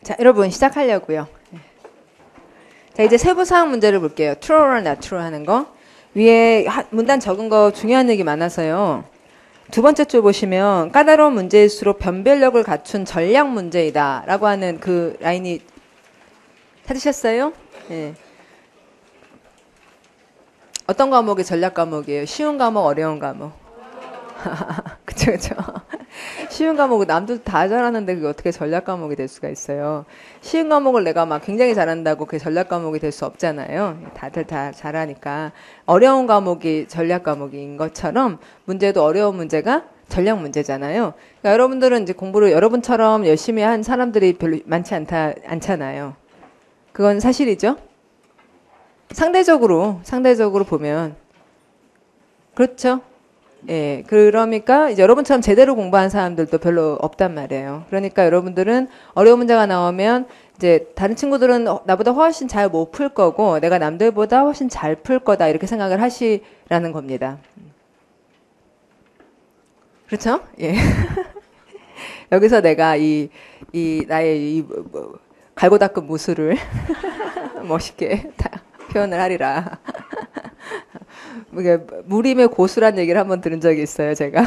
자, 여러분 시작하려고요. 자, 이제 세부사항 문제를 볼게요. true or not true 하는 거. 위에 문단 적은 거 중요한 얘기 많아서요. 두 번째 줄 보시면 까다로운 문제일수록 변별력을 갖춘 전략 문제이다 라고 하는 그 라인이 찾으셨어요? 네. 어떤 과목이 전략 과목이에요? 쉬운 과목, 어려운 과목? 그쵸, 그쵸. 쉬운 과목은 남들 다 잘하는데 그게 어떻게 전략 과목이 될 수가 있어요. 쉬운 과목을 내가 막 굉장히 잘한다고 그게 전략 과목이 될 수 없잖아요. 다들 다 잘하니까. 어려운 과목이 전략 과목인 것처럼 문제도 어려운 문제가 전략 문제잖아요. 그러니까 여러분들은 이제 공부를 여러분처럼 열심히 한 사람들이 별로 많지 않잖아요. 그건 사실이죠. 상대적으로 보면. 그렇죠. 예, 그러니까 이제 여러분처럼 제대로 공부한 사람들도 별로 없단 말이에요. 그러니까 여러분들은 어려운 문제가 나오면 이제 다른 친구들은 나보다 훨씬 잘 못 풀 거고 내가 남들보다 훨씬 잘 풀 거다 이렇게 생각을 하시라는 겁니다. 그렇죠? 예. 여기서 내가 나의 갈고 닦은 무술을 멋있게 다 표현을 하리라. 무림의 고수란 얘기를 한번 들은 적이 있어요, 제가.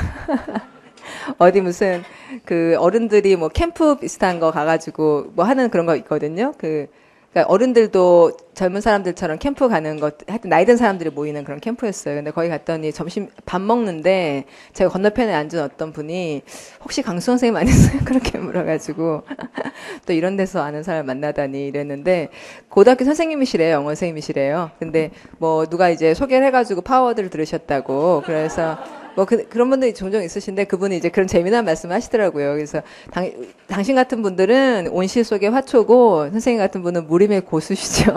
어디 무슨 그 어른들이 뭐 캠프 비슷한 거 가가지고 뭐 하는 그런 거 있거든요. 그러니까 어른들도 젊은 사람들처럼 캠프 가는 것, 하여튼 나이 든 사람들이 모이는 그런 캠프였어요. 근데 거기 갔더니 점심 밥 먹는데 제가 건너편에 앉은 어떤 분이 혹시 강수 선생님 아니세요? 그렇게 물어가지고 또 이런 데서 아는 사람 만나다니 이랬는데 고등학교 선생님이시래요. 영어 선생님이시래요. 근데 뭐 누가 이제 소개를 해가지고 파워워드를 들으셨다고 그래서 뭐 그런 분들이 종종 있으신데 그분이 이제 그런 재미난 말씀을 하시더라고요. 그래서 당신 같은 분들은 온실 속의 화초고 선생님 같은 분은 무림의 고수시죠.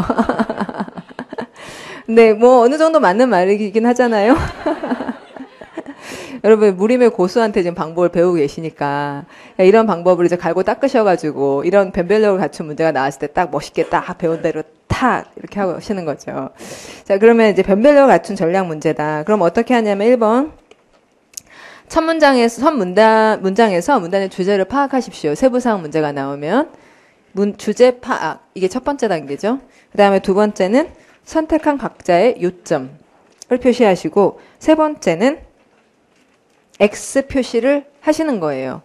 근데 뭐 어느 정도 맞는 말이긴 하잖아요. 여러분 무림의 고수한테 지금 방법을 배우고 계시니까 이런 방법을 이제 갈고 닦으셔가지고 이런 변별력을 갖춘 문제가 나왔을 때 딱 멋있게 딱 배운 대로 탁 이렇게 하고 하시는 거죠. 자, 그러면 이제 변별력을 갖춘 전략 문제다. 그럼 어떻게 하냐면 1번 첫 문장에서 문단의 주제를 파악하십시오. 세부사항 문제가 나오면 주제 파악 이게 첫 번째 단계죠. 그 다음에 두 번째는 선택한 각자의 요점을 표시하시고 세 번째는 X 표시를 하시는 거예요.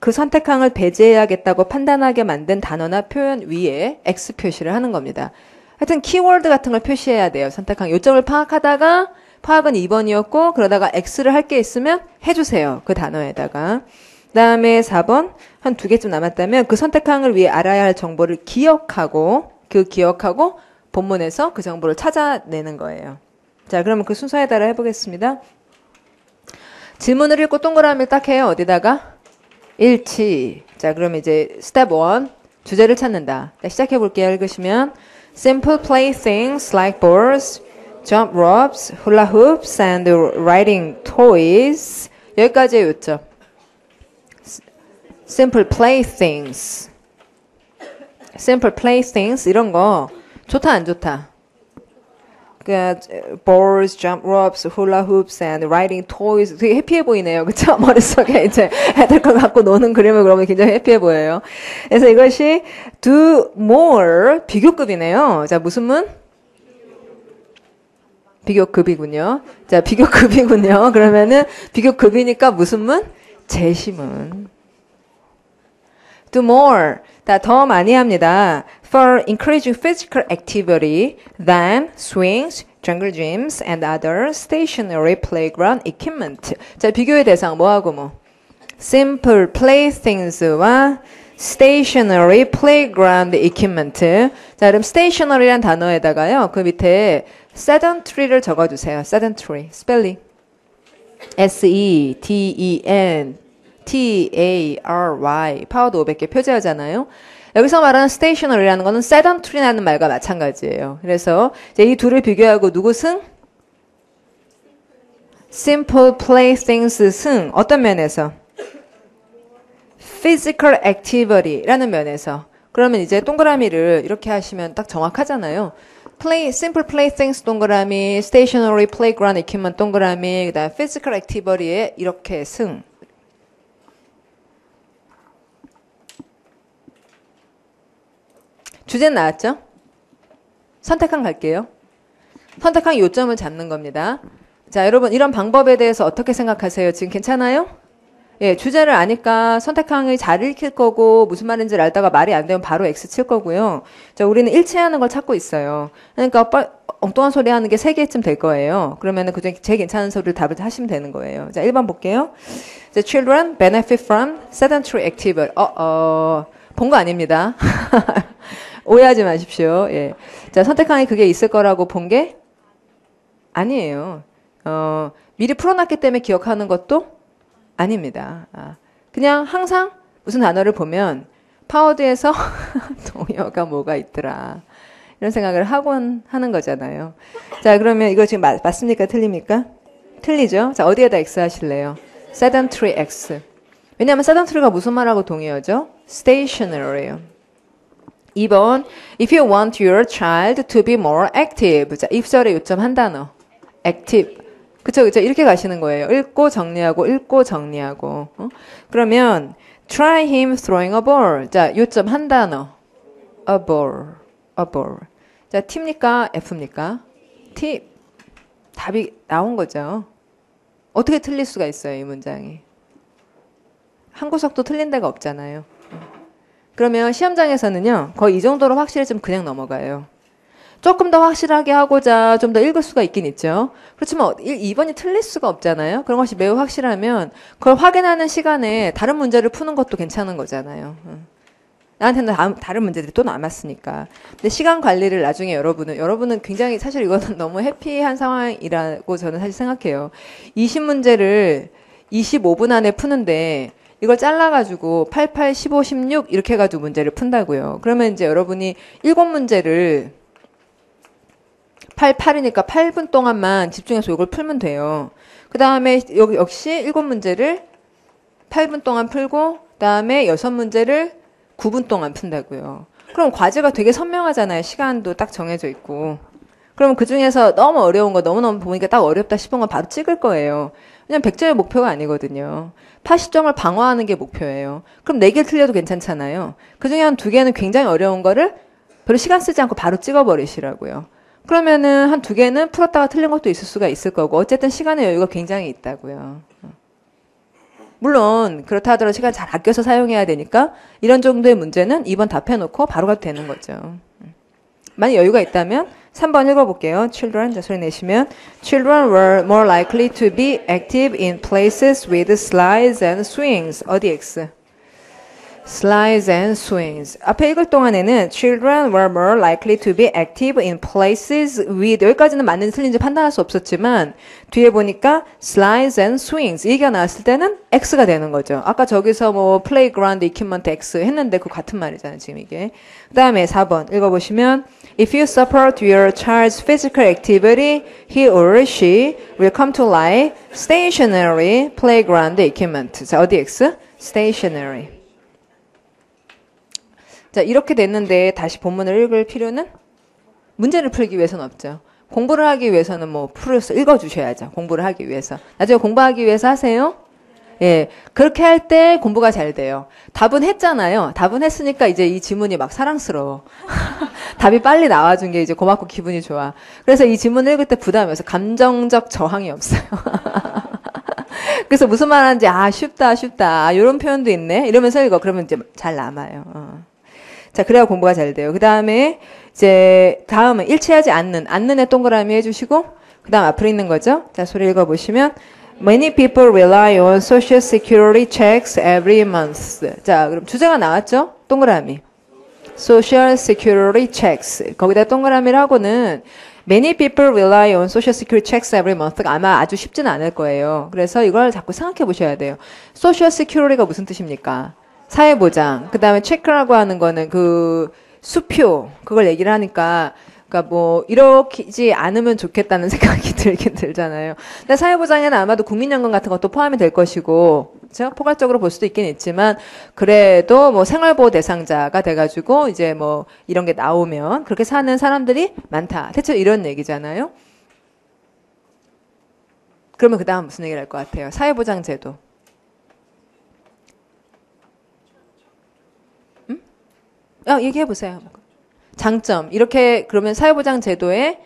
그 선택항을 배제해야겠다고 판단하게 만든 단어나 표현 위에 X 표시를 하는 겁니다. 하여튼 키워드 같은 걸 표시해야 돼요. 선택항 요점을 파악하다가 파악은 2번이었고 그러다가 X를 할 게 있으면 해주세요. 그 단어에다가. 그 다음에 4번 한 2개쯤 남았다면 그 선택항을 위해 알아야 할 정보를 기억하고 본문에서 그 정보를 찾아내는 거예요. 자, 그러면 그 순서에 따라 해보겠습니다. 질문을 읽고 동그라미를 딱 해요. 어디다가? 일치. 자, 그럼 이제 스텝 1 주제를 찾는다. 자, 시작해 볼게요. 읽으시면 Simple playthings like balls, jump ropes, hula hoops, and riding toys. 여기까지의 요점. Simple playthings. Simple playthings 이런 거 좋다 안 좋다? 그러니까 balls, jump ropes, hula hoops, and riding toys. 되게 해피해 보이네요. 그쵸? 머릿속에 이제 애들 거 갖고 노는 그림을 그러면 굉장히 해피해 보여요. 그래서 이것이 do more 비교급이네요. 자, 무슨 문? 비교급이군요. 자, 비교급이군요. 그러면은 비교급이니까 무슨 문? 제시문. Do more. 더 많이 합니다. For encouraging physical activity than swings, jungle gyms, and other stationary playground equipment. 자, 비교의 대상 뭐하고 뭐? Simple playthings와 stationary playground equipment. 자, 그럼 stationary란 단어에다가요. 그 밑에 sedentary를 적어주세요. sedentary. 스펠링. S-E-D-E-N-T-A-R-Y. 파워도 500개 표제하잖아요. 여기서 말하는 stationary라는 거는 sedentary라는 말과 마찬가지예요. 그래서 이제 이 둘을 비교하고 누구 승? simple playthings 승. 어떤 면에서? physical activity라는 면에서. 그러면 이제 동그라미를 이렇게 하시면 딱 정확하잖아요. simple playthings 동그라미, stationary playground equipment 동그라미, 그다음 physical activity에 이렇게 승. 주제는 나왔죠? 선택항 갈게요. 선택항 요점을 잡는 겁니다. 자, 여러분 이런 방법에 대해서 어떻게 생각하세요? 지금 괜찮아요? 예, 주제를 아니까 선택항을 잘 읽힐 거고 무슨 말인지 알다가 말이 안 되면 바로 X 칠 거고요. 자, 우리는 일치하는 걸 찾고 있어요. 그러니까 엉뚱한 소리 하는 게 3개쯤 될 거예요. 그러면은 그중에 제일 괜찮은 소리를 답을 하시면 되는 거예요. 자, 1번 볼게요. The children benefit from sedentary activity. 본 거 아닙니다. 오해하지 마십시오. 예. 자, 선택항에 그게 있을 거라고 본 게 아니에요. 미리 풀어놨기 때문에 기억하는 것도 아닙니다. 그냥 항상 무슨 단어를 보면 파워드에서 동요가 뭐가 있더라. 이런 생각을 하곤 하는 거잖아요. 자, 그러면 이거 지금 맞습니까? 틀립니까? 틀리죠? 자, 어디에다 X 하실래요? sedentary X. 왜냐하면 sedentary가 무슨 말하고 동의어죠? stationary요. 2번, if you want your child to be more active. 자, 입설의 요점 한 단어. active. 그쵸, 그쵸. 이렇게 가시는 거예요. 읽고 정리하고, 읽고 정리하고. 그러면, try him throwing a ball. 자, 요점 한 단어. a ball. a ball. 자, T입니까? F입니까? T. 답이 나온 거죠. 어떻게 틀릴 수가 있어요, 이 문장이. 한 구석도 틀린 데가 없잖아요. 그러면 시험장에서는요, 거의 이 정도로 확실히 좀 그냥 넘어가요. 조금 더 확실하게 하고자 좀 더 읽을 수가 있긴 있죠. 그렇지만 2번이 틀릴 수가 없잖아요. 그런 것이 매우 확실하면 그걸 확인하는 시간에 다른 문제를 푸는 것도 괜찮은 거잖아요. 나한테는 다른 문제들이 또 남았으니까. 근데 시간 관리를 나중에 여러분은 굉장히 사실 이거는 너무 해피한 상황이라고 저는 사실 생각해요. 20문제를 25분 안에 푸는데 이걸 잘라가지고 88, 15, 16 이렇게 해가지고 문제를 푼다고요. 그러면 이제 여러분이 7문제를 8이니까 8분 동안만 집중해서 이걸 풀면 돼요. 그 다음에 역시 7문제를 8분 동안 풀고 그 다음에 6문제를 9분 동안 푼다고요. 그럼 과제가 되게 선명하잖아요. 시간도 딱 정해져 있고. 그럼 그 중에서 너무 어려운 거 너무너무 보니까 딱 어렵다 싶은 건 바로 찍을 거예요. 왜냐면 100점의 목표가 아니거든요. 80점을 방어하는 게 목표예요. 그럼 4개 틀려도 괜찮잖아요. 그 중에 한 2개는 굉장히 어려운 거를 별로 시간 쓰지 않고 바로 찍어버리시라고요. 그러면은 한 2개는 풀었다가 틀린 것도 있을 수가 있을 거고 어쨌든 시간의 여유가 굉장히 있다고요. 물론 그렇다 하더라도 시간 잘 아껴서 사용해야 되니까 이런 정도의 문제는 2번 답해놓고 바로 가도 되는 거죠. 만약 여유가 있다면 3번 읽어볼게요. Children, 자 소리 내시면 Children were more likely to be active in places with slides and swings. 어디 X? Slides and swings. 앞에 읽을 동안에는 Children were more likely to be active in places with 여기까지는 맞는지 틀린지 판단할 수 없었지만 뒤에 보니까 Slides and swings 이 얘기가 나왔을 때는 X가 되는 거죠. 아까 저기서 뭐 Playground Equipment X 했는데 그 같은 말이잖아요. 지금 이게. 그 다음에 4번 읽어보시면 If you support your child's physical activity, he or she will come to like stationary playground equipment. 자, 어디 X? Stationary. 자, 이렇게 됐는데 다시 본문을 읽을 필요는 문제를 풀기 위해서는 없죠. 공부를 하기 위해서는 뭐 풀어서 읽어주셔야죠. 공부를 하기 위해서. 나중에 공부하기 위해서 하세요. 예, 그렇게 할 때 공부가 잘 돼요. 답은 했잖아요. 답은 했으니까 이제 이 지문이 막 사랑스러워. 답이 빨리 나와준 게 이제 고맙고 기분이 좋아. 그래서 이 지문을 읽을 때 부담이 없어요. 감정적 저항이 없어요. 그래서 무슨 말 하는지 쉽다 이런 표현도 있네 이러면서 읽어. 그러면 이제 잘 남아요. 자, 그래야 공부가 잘 돼요. 그 다음에 이제 다음은 일치하지 않는에 동그라미 해주시고 그 다음 앞으로 있는 거죠. 자, 소리 읽어보시면 Many people rely on social security checks every month. 자, 그럼 주제가 나왔죠? 동그라미. Social security checks. 거기다 동그라미를 하고는 Many people rely on social security checks every month. 아마 아주 쉽지는 않을 거예요. 그래서 이걸 자꾸 생각해 보셔야 돼요. Social security가 무슨 뜻입니까? 사회보장. 그 다음에 체크라고 하는 거는 그 수표. 그걸 얘기를 하니까 그러니까 뭐 이렇지 않으면 좋겠다는 생각이 들긴 들잖아요. 근데 사회보장에는 아마도 국민연금 같은 것도 포함이 될 것이고, 그렇죠? 포괄적으로 볼 수도 있긴 있지만 그래도 뭐 생활보호 대상자가 돼가지고 이제 뭐 이런 게 나오면 그렇게 사는 사람들이 많다. 대체 이런 얘기잖아요. 그러면 그 다음 무슨 얘기를 할 것 같아요? 사회보장제도. 얘기해 보세요. 장점. 이렇게 그러면 사회보장 제도의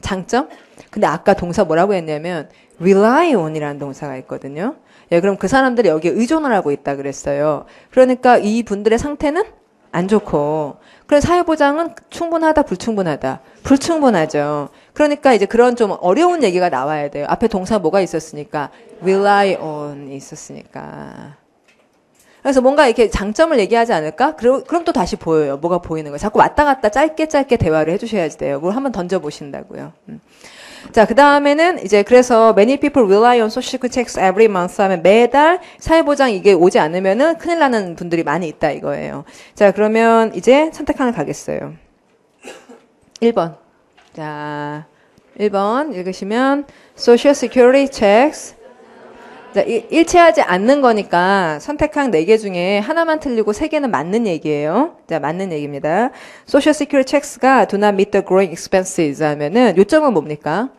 장점? 근데 아까 동사 뭐라고 했냐면 rely on이라는 동사가 있거든요. 예, 그럼 그 사람들이 여기에 의존을 하고 있다 그랬어요. 그러니까 이 분들의 상태는 안 좋고, 그래서 사회보장은 충분하다, 불충분하다? 불충분하죠. 그러니까 이제 그런 좀 어려운 얘기가 나와야 돼요. 앞에 동사 뭐가 있었으니까? rely on이 있었으니까. 그래서 뭔가 이렇게 장점을 얘기하지 않을까? 그럼 또 다시 보여요. 뭐가 보이는 거예요. 자꾸 왔다 갔다 짧게 대화를 해주셔야지 돼요. 뭘 한번 던져보신다고요. 자, 그 다음에는 이제 그래서 many people rely on social security checks every month 하면 매달 사회보장 이게 오지 않으면은 큰일 나는 분들이 많이 있다 이거예요. 자, 그러면 이제 선택하는 가겠어요. 1번. 자, 1번 읽으시면 social security checks. 자, 일치하지 않는 거니까 선택한 4개 중에 하나만 틀리고 3개는 맞는 얘기예요. 자, 맞는 얘기입니다. Social Security Checks가 do not meet the growing expenses 하면은 요점은 뭡니까?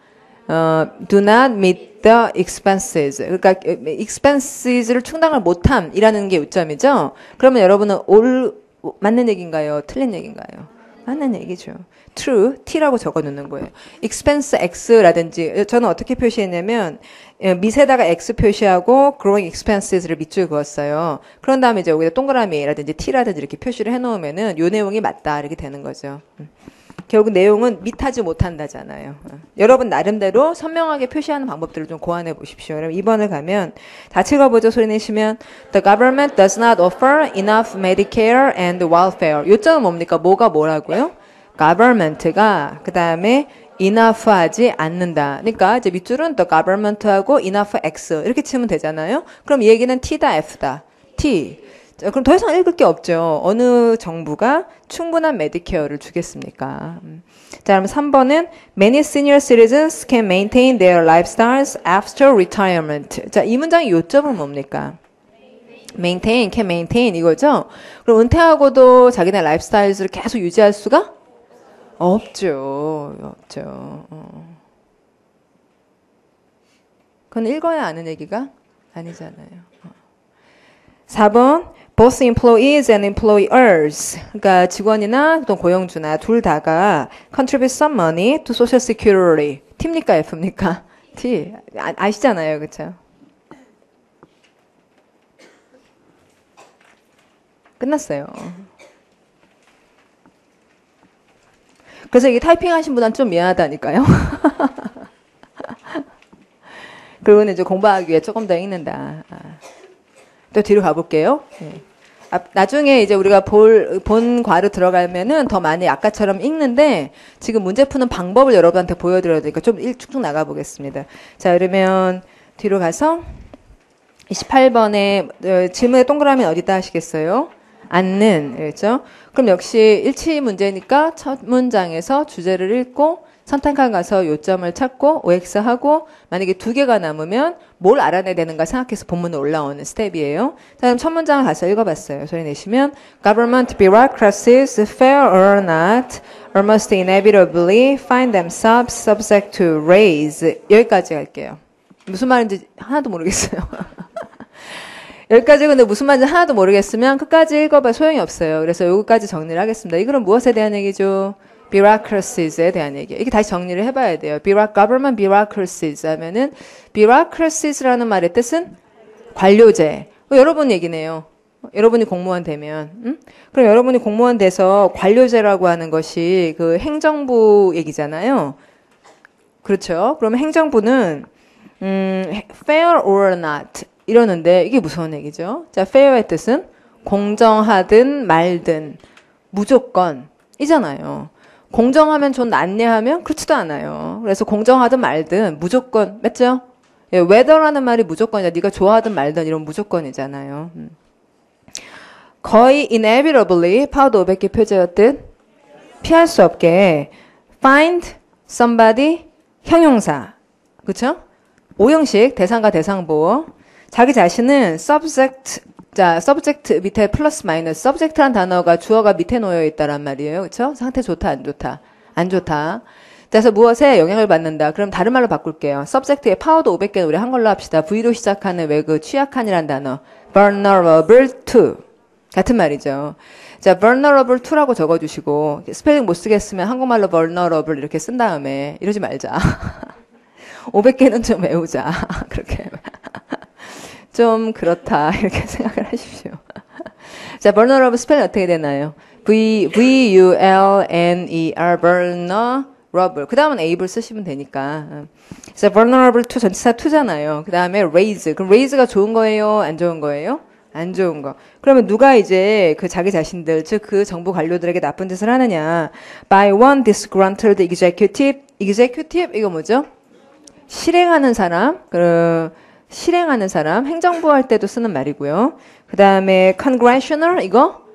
do not meet the expenses. 그러니까 expenses를 충당을 못함이라는 게 요점이죠. 그러면 여러분은 맞는 얘기인가요? 틀린 얘기인가요? 맞는 얘기죠. true, t라고 적어 놓는 거예요. expense x라든지 저는 어떻게 표시했냐면 밑에다가 x 표시하고 growing expenses를 밑줄 그었어요. 그런 다음에 이제 여기다 동그라미라든지 t라든지 이렇게 표시를 해놓으면은 요 내용이 맞다 이렇게 되는 거죠. 결국 내용은 밑하지 못한다잖아요. 여러분 나름대로 선명하게 표시하는 방법들을 좀 고안해 보십시오. 그럼 2번을 가면 다 읽어보죠. 소리 내시면 The government does not offer enough Medicare and welfare. 요점은 뭡니까? 뭐가 뭐라고요? government가 그 다음에 enough 하지 않는다. 그러니까 이제 밑줄은 the government하고 enough x 이렇게 치면 되잖아요. 그럼 이 얘기는 t다 f다. t. 자, 그럼 더 이상 읽을 게 없죠. 어느 정부가 충분한 메디케어를 주겠습니까? 자, 그럼 3번은 Many senior citizens can maintain their lifestyles after retirement. 자, 이 문장의 요점은 뭡니까? maintain, can maintain 이거죠? 그럼 은퇴하고도 자기네 라이프스타일을 계속 유지할 수가? 없죠. 그건 읽어야 아는 얘기가 아니잖아요. 4번 Both employees and employers, 그러니까 직원이나 또 고용주나 둘 다가 contribute some money to social security. T입니까 F입니까? T. 아시잖아요, 그렇죠? 끝났어요. 그래서 이게 타이핑하신 분한테 좀 미안하다니까요. 그리고는 이제 공부하기 위해 조금 더 읽는다. 또 뒤로 가볼게요. 네. 나중에 이제 우리가 본과로 들어가면은 더 많이 아까처럼 읽는데 지금 문제 푸는 방법을 여러분한테 보여드려야 되니까 좀 쭉쭉 나가보겠습니다. 자, 그러면 뒤로 가서 28번에 질문의 동그라미는 어디다 하시겠어요? 않는, 그렇죠? 그럼 역시 일치 문제니까 첫 문장에서 주제를 읽고 선택한 가서 요점을 찾고 OX하고 만약에 2개가 남으면 뭘 알아내야 되는가 생각해서 본문에 올라오는 스텝이에요. 자, 그럼 첫 문장을 가서 읽어봤어요. 소리 내시면 Government bureaucracies, fair or not, almost inevitably find themselves subject to raise. 여기까지 갈게요. 무슨 말인지 하나도 모르겠어요. 여기까지 근데 무슨 말인지 하나도 모르겠으면 끝까지 읽어봐 소용이 없어요. 그래서 여기까지 정리를 하겠습니다. 이거는 무엇에 대한 얘기죠? bureaucraties에 대한 얘기. 이게 다시 정리를 해봐야 돼요. government bureaucracies 하면은 bureaucraties라는 말의 뜻은 관료제. 여러분 얘기네요. 여러분이 공무원 되면. 그럼 여러분이 공무원 돼서 관료제라고 하는 것이 그 행정부 얘기잖아요. 그렇죠. 그러면 행정부는 fair or not 이러는데 이게 무슨 얘기죠? 자, fair의 뜻은 공정하든 말든 무조건 이잖아요. 공정하면 좀 낫냐하면 그렇지도 않아요. 그래서 공정하든 말든 무조건 맞죠? 예, whether라는 말이 무조건이야. 네가 좋아하든 말든 이런 무조건이잖아요. 거의 inevitably 파워도 500개 표제였듯 피할 수 없게 find somebody 형용사 그렇죠? 오형식 대상과 대상보 자기 자신은 subject 자, subject 밑에 플러스 마이너스 subject란 단어가 주어가 밑에 놓여 있다란 말이에요. 그렇죠? 상태 좋다 안 좋다? 안 좋다. 그래서 무엇에 영향을 받는다. 그럼 다른 말로 바꿀게요. subject의 파워도 500개는 우리 한걸로 합시다. V로 시작하는 왜 그 취약한이란 단어 vulnerable to 같은 말이죠. 자, vulnerable to라고 적어주시고 스펠링 못 쓰겠으면 한국말로 vulnerable 이렇게 쓴 다음에 이러지 말자. 500개는 좀 외우자. 그렇게. 좀 그렇다. 이렇게 생각을 하십시오. 자, vulnerable 스펠링 어떻게 되나요? V-U-L-N-E-R, vulnerable. 그 다음은 able 쓰시면 되니까. 자, vulnerable to 전치사 to잖아요. 그 다음에 raise. 그럼 raise가 좋은 거예요? 안 좋은 거예요? 안 좋은 거. 그러면 누가 이제 그 자기 자신들, 즉 그 정부 관료들에게 나쁜 짓을 하느냐. By one disgruntled executive. executive, 이거 뭐죠? 실행하는 사람. 실행하는 사람. 행정부 할 때도 쓰는 말이고요. 그 다음에 congressional, 이거?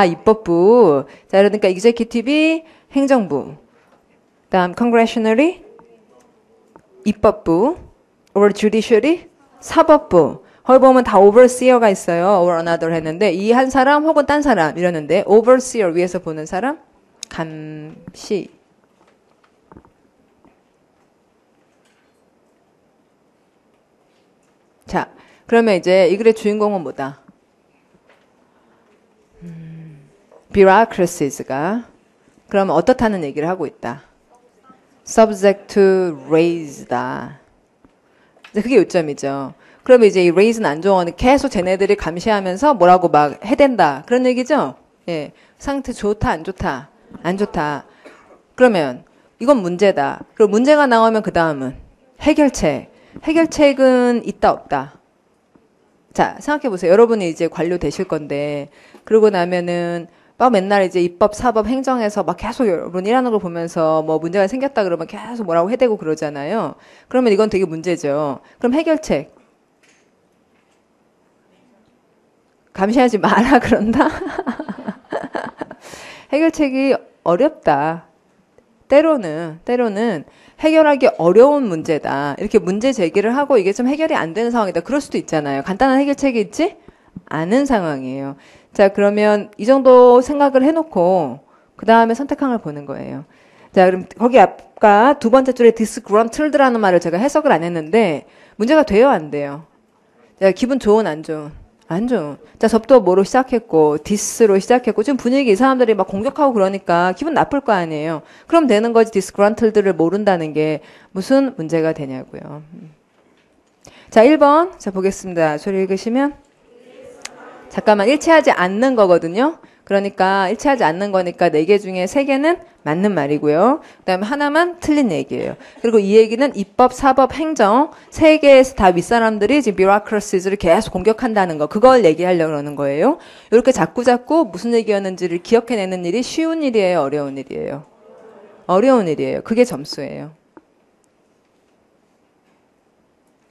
입법부. 자, 그러니까 executive이 행정부. 그 다음 congressional이 입법부. or judiciary 사법부. 거기 보면 다 overseer가 있어요. or another 했는데 이 한 사람 혹은 딴 사람 이러는데 overseer 위에서 보는 사람 감시. 자, 그러면 이제 이 글의 주인공은 뭐다? bureaucracies가 그러면 어떻다는 얘기를 하고 있다. subject to raise다. 그게 요점이죠. 그러면 이제 이 raise는 안 좋은 거는 계속 쟤네들이 감시하면서 뭐라고 막 해댄다. 그런 얘기죠? 예. 상태 좋다, 안 좋다? 안 좋다. 그러면 이건 문제다. 그리고 문제가 나오면 그 다음은 해결책. 해결책은 있다, 없다? 자, 생각해 보세요. 여러분이 이제 관료 되실 건데, 그러고 나면은 막 맨날 이제 입법, 사법, 행정에서 막 계속 여러분 일하는 걸 보면서 뭐 문제가 생겼다 그러면 계속 뭐라고 해대고 그러잖아요. 그러면 이건 되게 문제죠. 그럼 해결책. 감시하지 마라 그런다? 해결책이 어렵다. 때로는 해결하기 어려운 문제다. 이렇게 문제 제기를 하고 이게 좀 해결이 안 되는 상황이다. 그럴 수도 있잖아요. 간단한 해결책이 있지 않은 상황이에요. 자, 그러면 이 정도 생각을 해놓고 그 다음에 선택항을 보는 거예요. 자, 그럼 거기 아까 두 번째 줄에 disgruntled라는 말을 제가 해석을 안 했는데 문제가 돼요, 안 돼요? 자, 기분 좋은, 안 좋은? 안 좋은. 자, 접도 뭐로 시작했고 dis로 시작했고 지금 분위기 이 사람들이 막 공격하고 그러니까 기분 나쁠 거 아니에요. 그럼 되는 거지. disgruntled를 모른다는 게 무슨 문제가 되냐고요. 자, 1번. 자, 보겠습니다. 소리 읽으시면. 잠깐만, 일치하지 않는 거거든요. 그러니까 일치하지 않는 거니까 4개 중에 3개는 맞는 말이고요. 그 다음에 하나만 틀린 얘기예요. 그리고 이 얘기는 입법, 사법, 행정 3개에서 다 윗사람들이 지금 bureaucracies를 계속 공격한다는 거. 그걸 얘기하려고 그러는 거예요. 이렇게 자꾸 무슨 얘기였는지를 기억해내는 일이 쉬운 일이에요? 어려운 일이에요? 어려운 일이에요. 그게 점수예요.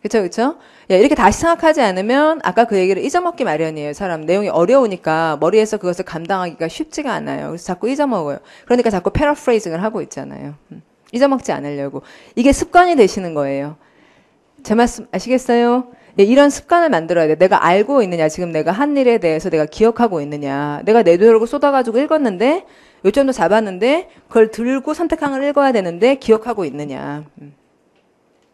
그쵸? 야, 이렇게 다시 생각하지 않으면 아까 그 얘기를 잊어먹기 마련이에요. 사람 내용이 어려우니까 머리에서 그것을 감당하기가 쉽지가 않아요. 그래서 자꾸 잊어먹어요. 그러니까 자꾸 패러프레이징을 하고 있잖아요. 잊어먹지 않으려고. 이게 습관이 되시는 거예요. 제 말씀 아시겠어요? 예, 이런 습관을 만들어야 돼. 내가 알고 있느냐. 지금 내가 한 일에 대해서 내가 기억하고 있느냐. 내가 내 노력을 쏟아가지고 읽었는데 요점도 잡았는데 그걸 들고 선택항을 읽어야 되는데 기억하고 있느냐.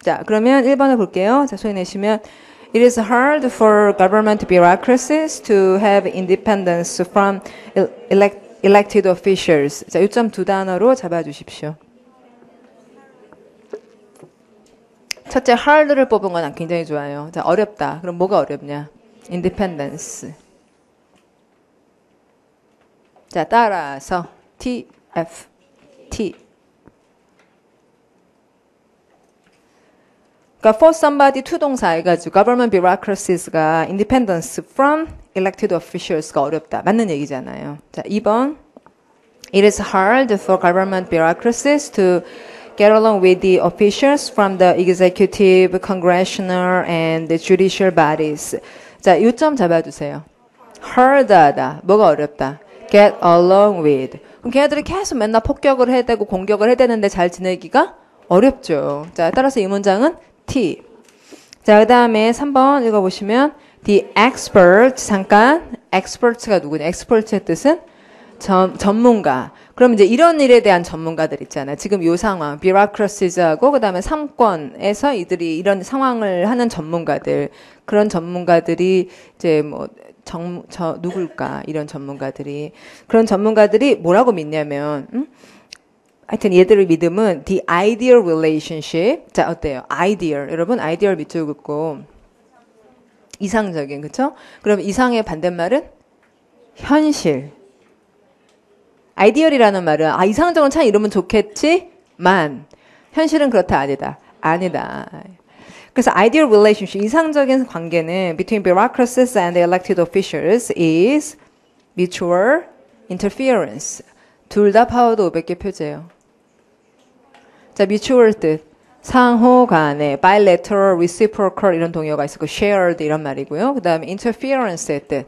자, 그러면 1번을 볼게요. 자, 소리 내시면 It is hard for government bureaucracies to have independence from elected officials. 자, 요점 2단어로 잡아주십시오. 첫째, hard를 뽑은 건 굉장히 좋아요. 자, 어렵다. 그럼 뭐가 어렵냐? independence. 자, 따라서 T, F, T. 그러니까 for somebody to 동사 해가지고 government bureaucracies가 independence from elected officials가 어렵다. 맞는 얘기잖아요. 자, 2번. It is hard for government bureaucracies to get along with the officials from the executive, congressional, and the judicial bodies. 자, 요점 잡아주세요. hard하다. 뭐가 어렵다? get along with. 그럼 걔네들이 계속 맨날 폭격을 해대고 공격을 해대는데 잘 지내기가 어렵죠. 자, 따라서 이 문장은 T. 자, 그 다음에 3번 읽어보시면 the expert, 잠깐 expert가 누구냐? expert의 뜻은 전문가. 그럼 이제 이런 일에 대한 전문가들 있잖아요. 지금 이 상황, bureaucracies하고 그 다음에 상권에서 이들이 이런 상황을 하는 전문가들, 그런 전문가들이 이제 뭐 누굴까? 이런 전문가들이. 그런 전문가들이 뭐라고 믿냐면, 하여튼 얘들의 믿음은 the ideal relationship. 자, 어때요? ideal. 여러분, ideal 밑줄 긋고, 이상적인, 그쵸? 그럼 이상의 반대말은? 현실. 아이디얼이라는 말은, 이상적으로 참 이러면 좋겠지만, 현실은 그렇다, 아니다. 아니다. 그래서 ideal relationship, 이상적인 관계는 between bureaucracies and elected officials is mutual interference. 둘 다 파워도 500개 표제예요. 자, mutual 뜻. 상호 간에 bilateral, reciprocal 이런 동요가 있었고 shared 이런 말이고요. 그 다음에 interference의 뜻.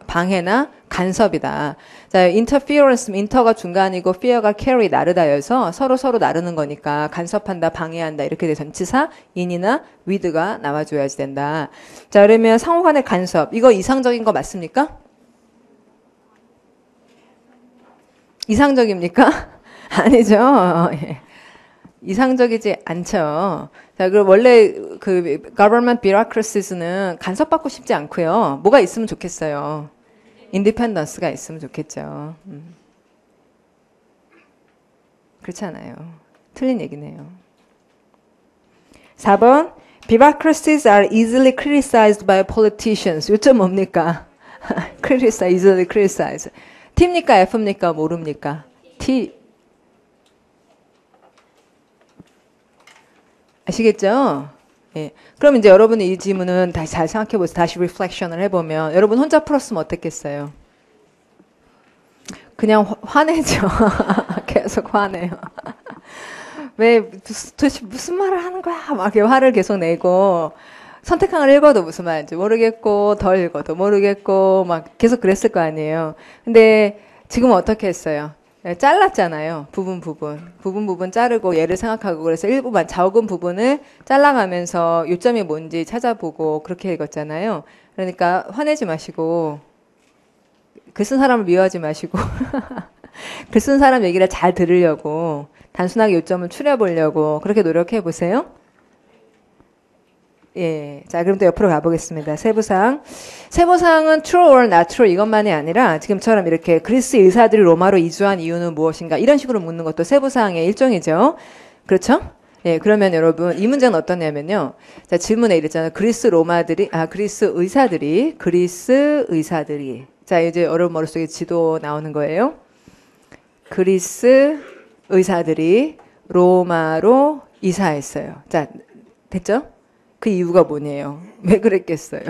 방해나 간섭이다. 자, interference, inter가 중간이고 fear가 carry, 나르다여서 서로 나르는 거니까 간섭한다, 방해한다 이렇게 돼 전치사 in이나 with가 나와줘야지 된다. 자, 그러면 상호 간의 간섭. 이거 이상적인 거 맞습니까? 이상적입니까? 아니죠. 이상적이지 않죠. 자, 그럼 원래 그 government bureaucracies는 간섭받고 싶지 않고요. 뭐가 있으면 좋겠어요. 인디펜던스가 있으면 좋겠죠. 그렇지 않아요. 틀린 얘기네요. 4번 bureaucracies are easily criticized by politicians. 요점 뭡니까? criticize, easily criticize. T입니까? F입니까? 모릅니까? T. 아시겠죠? 예. 그럼 이제 여러분이 이 질문은 다시 잘 생각해 보세요. 다시 리플렉션을 해보면 여러분 혼자 풀었으면 어땠겠어요? 그냥 화내죠. 계속 화내요. 왜 도대체 무슨 말을 하는 거야? 막 이렇게 화를 계속 내고 선택항을 읽어도 무슨 말인지 모르겠고 더 읽어도 모르겠고 막 계속 그랬을 거 아니에요. 근데 지금은 어떻게 했어요? 네, 잘랐잖아요. 부분 자르고 얘를 생각하고 그래서 일부만 적은 부분을 잘라가면서 요점이 뭔지 찾아보고 그렇게 읽었잖아요. 그러니까 화내지 마시고 글 쓴 사람을 미워하지 마시고 글 쓴 사람 얘기를 잘 들으려고 단순하게 요점을 추려보려고 그렇게 노력해 보세요. 예. 자, 그럼 또 옆으로 가보겠습니다. 세부사항. 세부사항은 true or not true 이것만이 아니라 지금처럼 이렇게 그리스 의사들이 로마로 이주한 이유는 무엇인가 이런 식으로 묻는 것도 세부사항의 일종이죠. 그렇죠? 예. 그러면 여러분 이 문제는 어떠냐면요. 자, 질문에 이랬잖아요. 그리스 의사들이. 자, 이제 여러분 머릿속에 지도 나오는 거예요. 그리스 의사들이 로마로 이사했어요. 자, 됐죠? 그 이유가 뭐냐요? 왜 그랬겠어요?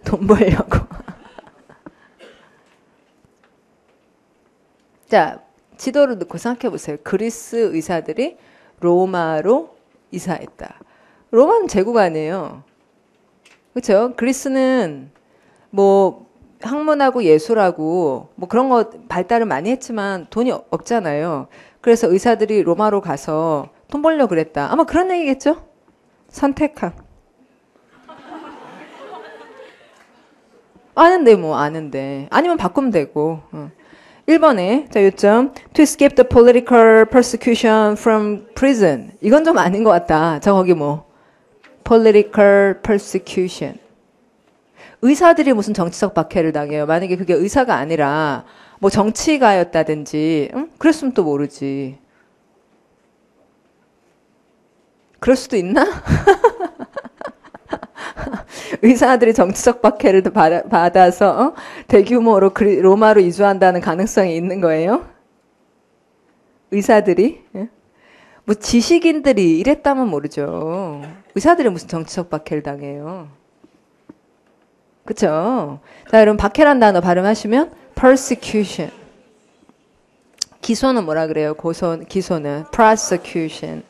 돈 벌려고. 자, 지도를 넣고 생각해 보세요. 그리스 의사들이 로마로 이사했다. 로마는 제국 아니에요. 그렇죠? 그리스는 뭐 학문하고 예술하고 뭐 그런 거 발달을 많이 했지만 돈이 없잖아요. 그래서 의사들이 로마로 가서 돈 벌려고 그랬다. 아마 그런 얘기겠죠? 선택한. 아는데. 아니면 바꾸면 되고. 1번에, 자, 요점. To escape the political persecution from prison. 이건 좀 아닌 것 같다. 저 거기 뭐. political persecution. 의사들이 무슨 정치적 박해를 당해요. 만약에 그게 의사가 아니라 뭐 정치가였다든지, 그랬으면 또 모르지. 그럴 수도 있나? 의사들이 정치적 박해를 받아서 대규모로 로마로 이주한다는 가능성이 있는 거예요? 의사들이? 뭐 지식인들이 이랬다면 모르죠. 의사들이 무슨 정치적 박해를 당해요? 그쵸? 자, 여러분 박해란 단어 발음하시면 persecution. 기소는 뭐라 그래요? 기소는 prosecution.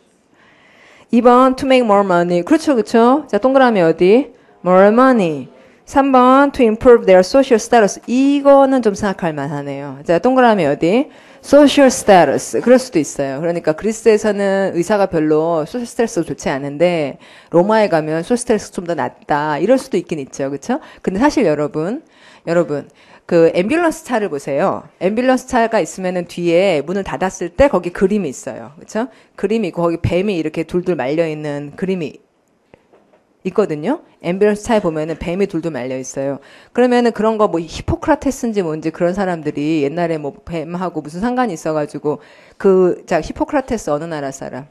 2번 to make more money. 그렇죠. 자, 동그라미 어디? more money. 3번 to improve their social status. 이거는 좀 생각할 만하네요. 자, 동그라미 어디? social status. 그럴 수도 있어요. 그러니까 그리스에서는 의사가 별로 social status가 좋지 않은데 로마에 가면 social status 좀 더 낫다. 이럴 수도 있긴 있죠. 그렇죠? 근데 사실 여러분 그 앰뷸런스 차를 보세요. 앰뷸런스 차가 있으면은 뒤에 문을 닫았을 때 거기 그림이 있어요. 그렇죠? 그림이 있고 거기 뱀이 이렇게 둘둘 말려 있는 그림이 있거든요. 앰뷸런스 차에 보면은 뱀이 둘둘 말려 있어요. 그러면은 그런 거 뭐 히포크라테스인지 뭔지 그런 사람들이 옛날에 뭐 뱀하고 무슨 상관이 있어가지고 자, 히포크라테스 어느 나라 사람?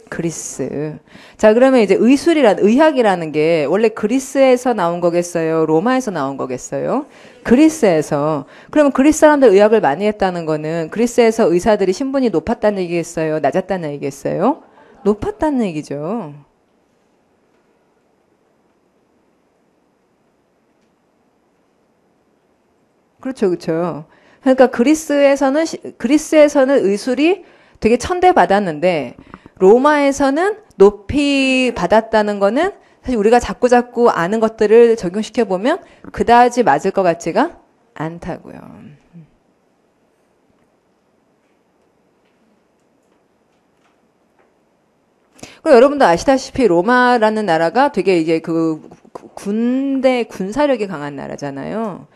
그리스. 자, 그러면 이제 의학이라는 게 원래 그리스에서 나온 거겠어요? 로마에서 나온 거겠어요? 그리스에서. 그러면 그리스 사람들 의학을 많이 했다는 거는 그리스에서 의사들이 신분이 높았다는 얘기겠어요? 낮았다는 얘기겠어요? 높았다는 얘기죠. 그렇죠, 그렇죠. 그러니까 그리스에서는 의술이 되게 천대받았는데 로마에서는 높이 받았다는 거는 사실 우리가 자꾸자꾸 아는 것들을 적용시켜 보면 그다지 맞을 것 같지가 않다고요. 그리고 여러분도 아시다시피 로마라는 나라가 되게 이제 군사력이 강한 나라잖아요.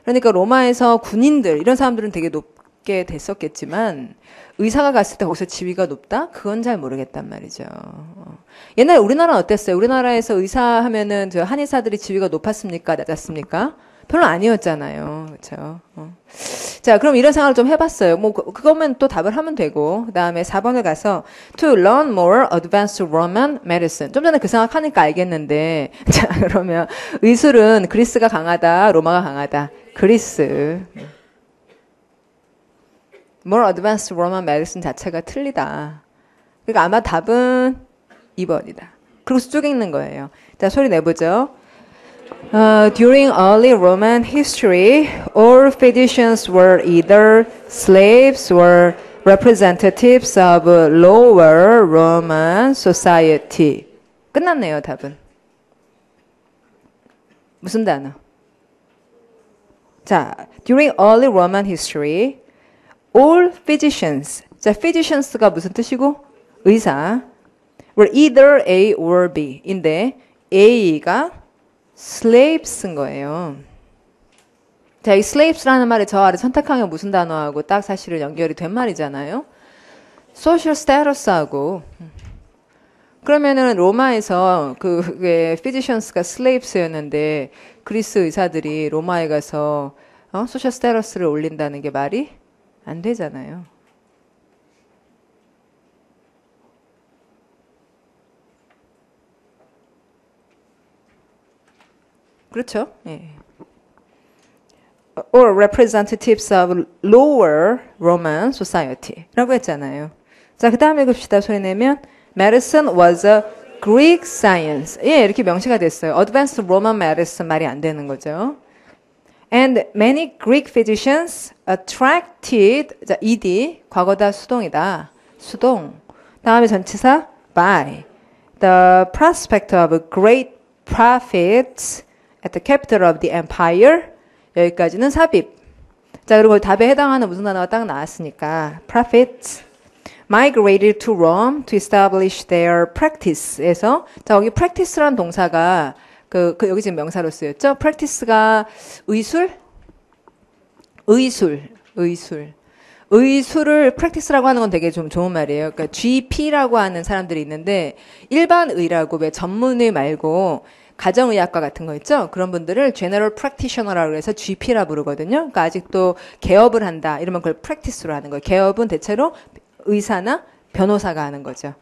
그러니까 로마에서 군인들 이런 사람들은 되게 높게 됐었겠지만 의사가 갔을 때 거기서 지위가 높다? 그건 잘 모르겠단 말이죠. 옛날에 우리나라는 어땠어요? 우리나라에서 의사 하면은 저 한의사들이 지위가 높았습니까? 낮았습니까? 별로 아니었잖아요. 그렇죠? 자, 그럼 이런 생각을 좀 해봤어요. 뭐 그거면 또 답을 하면 되고 그 다음에 4번을 가서 to learn more advanced Roman medicine. 좀 전에 그 생각하니까 알겠는데 자, 그러면 의술은 그리스가 강하다, 로마가 강하다. 그리스. more advanced Roman medicine 자체가 틀리다. 그러니까 아마 답은 2번이다. 그리고 쭉 읽는 거예요. 자, 소리 내보죠. During early Roman history, all physicians were either slaves or representatives of lower Roman society. 끝났네요, 답은. 무슨 단어? 자, during early Roman history, all physicians. 자, physicians가 무슨 뜻이고? 의사. were either A or B. 인데 A가 slaves인 거예요. 자, 이 slaves라는 말이 저 아래 선택한 게 무슨 단어하고 딱 사실은 연결이 된 말이잖아요. social status하고. 그러면은 로마에서 그게 physicians가 slaves였는데 그리스 의사들이 로마에 가서 social status를 올린다는 게 말이 안 되잖아요. 그렇죠? 예. or representatives of lower Roman society 라고 했잖아요. 자, 그 다음에 읽읍시다. 소리 내면 medicine was a Greek science. 예, 이렇게 명시가 됐어요. advanced Roman medicine 말이 안 되는 거죠. And many Greek physicians attracted, 자, ed, 과거다 수동이다. 수동. 다음에 전치사 by the prospect of great profits at the capital of the empire. 여기까지는 삽입. 자, 그리고 답에 해당하는 무슨 단어가 딱 나왔으니까 profits migrated to Rome to establish their practice에서 자, 여기 practice란 동사가 여기 지금 명사로 쓰였죠? practice가 의술을 practice라고 하는 건 되게 좀 좋은 말이에요. 그러니까 GP라고 하는 사람들이 있는데 일반 의라고 왜 전문의 말고 가정의학과 같은 거 있죠? 그런 분들을 General Practitioner라고 해서 GP라 부르거든요. 그러니까 아직도 개업을 한다. 이러면 그걸 practice로 하는 거예요. 개업은 대체로 의사나 변호사가 하는 거죠.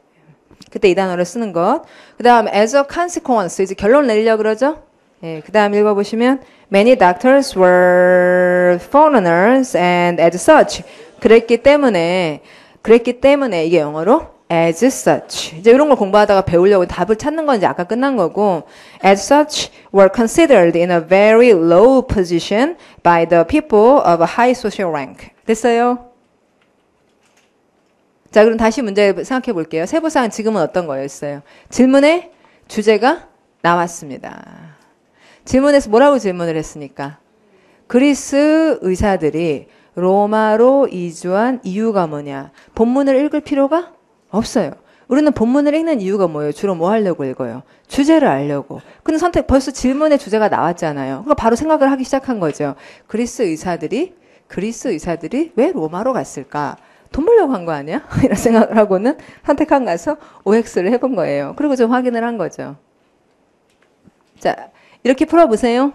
그때 이 단어를 쓰는 것. 그 다음 as a consequence 이제 결론 내리려고 그러죠. 예, 그 다음 읽어보시면 many doctors were foreigners and as such 그랬기 때문에 이게 영어로 as such 이제 이런 걸 공부하다가 배우려고 답을 찾는 건 이제 아까 끝난 거고 as such were considered in a very low position by the people of a high social rank. 됐어요? 자, 그럼 다시 문제 생각해 볼게요. 세부사항 지금은 어떤 거였어요? 질문의 주제가 나왔습니다. 질문에서 뭐라고 질문을 했으니까? 그리스 의사들이 로마로 이주한 이유가 뭐냐? 본문을 읽을 필요가 없어요. 우리는 본문을 읽는 이유가 뭐예요? 주로 뭐 하려고 읽어요? 주제를 알려고. 근데 벌써 질문의 주제가 나왔잖아요. 그러니까 바로 생각을 하기 시작한 거죠. 그리스 의사들이 왜 로마로 갔을까? 돈 벌려고 한 거 아니야? 이런 생각을 하고는 선택한 가서 OX를 해본 거예요. 그리고 좀 확인을 한 거죠. 자, 이렇게 풀어보세요.